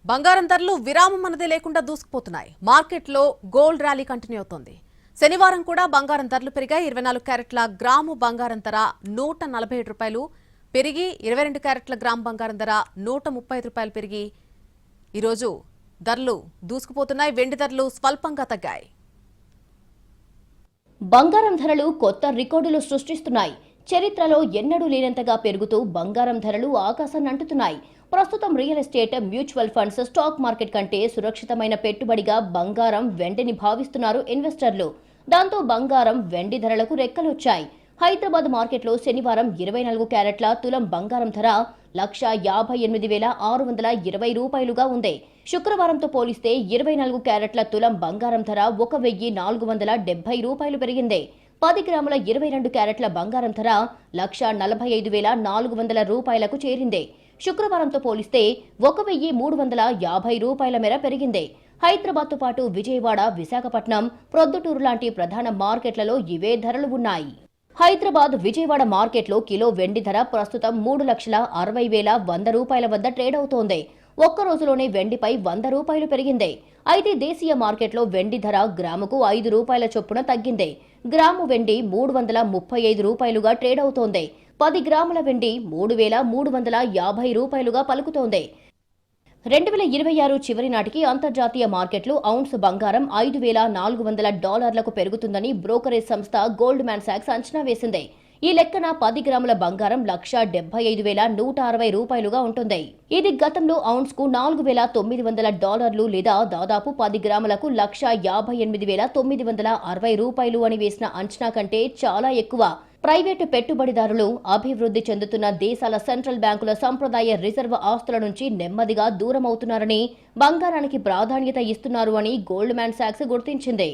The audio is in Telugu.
బంగారం ధరలు విరామం అన్నదే లేకుండా దూసుకుపోతున్నాయి. మార్కెట్లో గోల్డ్ ర్యాలీ కంటిన్యూ అవుతోంది. శనివారం కూడా బంగారం ధరలు పెరిగాయి. 24 క్యారెట్ల గ్రాము బంగారం ధర ₹147 పెరిగి 22 క్యారెట్ల గ్రాము బంగారం ధర ₹135 పెరిగి ఈరోజు ధరలు దూసుకుపోతున్నాయి. వెండి ధరలు స్వల్పంగా తగ్గాయి. బంగారం ధరలు కొత్త రికార్డులు సృష్టిస్తున్నాయి. చరిత్రలో ఎన్నడూ లేనంతగా పెరుగుతూ బంగారం ధరలు ఆకాశాన్ని అంటుతున్నాయి. ప్రస్తుతం real estate, mutual funds, stock market కంటే సురక్షితమైన పెట్టుబడిగా బంగారం, వెండిని భావిస్తున్నారు ఇన్వెస్టర్లు. దాంతో బంగారం, వెండి ధరలకు రెక్కలొచ్చాయి. హైదరాబాద్ మార్కెట్లో శనివారం 24 క్యారెట్ల తులం బంగారం ధర ₹158,620గా ఉంది. శుక్రవారంతో పోలిస్తే 24 క్యారెట్ల తులం బంగారం ధర ₹1,470 పెరిగింది. 10 గ్రాముల 22 క్యారెట్ల బంగారం ధర ₹145,400కు చేరింది. శుక్రవారంతో పోలిస్తే ₹1,350 మేర పెరిగింది. హైదరాబాద్తో పాటు విజయవాడ, విశాఖపట్నం, ప్రొద్దుటూరు లాంటి ప్రధాన మార్కెట్లలో ఇవే ధరలు ఉన్నాయి. హైదరాబాద్, విజయవాడ మార్కెట్లో కిలో వెండి ధర ప్రస్తుతం ₹3,60,100 వద్ద ట్రేడ్ అవుతోంది. ఒక్క రోజులోనే వెండిపై ₹100 పెరిగింది. అయితే దేశీయ మార్కెట్లో వెండి ధర గ్రాముకు ₹5 చొప్పున తగ్గింది. గ్రాము వెండి ₹335గా ట్రేడ్ అవుతోంది. 10 గ్రాముల వెండి ₹3,350గా పలుకుతోంది. 2026 చివరి నాటికి అంతర్జాతీయ మార్కెట్లు ఔన్స్ బంగారం $5,400లకు పెరుగుతుందని బ్రోకరేజ్ సంస్థ గోల్డ్ మ్యాన్ సాక్స్ అంచనా వేసింది. ఈ లెక్కన 10 గ్రాముల బంగారం $175,160గా ఉంటుంది. ఇది గతంలో ఔన్స్కు $4,900 లేదా దాదాపు 10 గ్రాములకు $158,960 అని వేసిన అంచనా కంటే చాలా ఎక్కువ. ప్రైవేటు పెట్టుబడిదారులు, అభివృద్ధి చెందుతున్న దేశాల సెంట్రల్ బ్యాంకుల సంప్రదాయ రిజర్వ్ ఆస్తుల నుంచి నెమ్మదిగా దూరమవుతున్నారని, బంగారానికి ప్రాధాన్యత ఇస్తున్నారు అని గోల్డ్ మ్యాన్ సాక్స్ గుర్తించింది.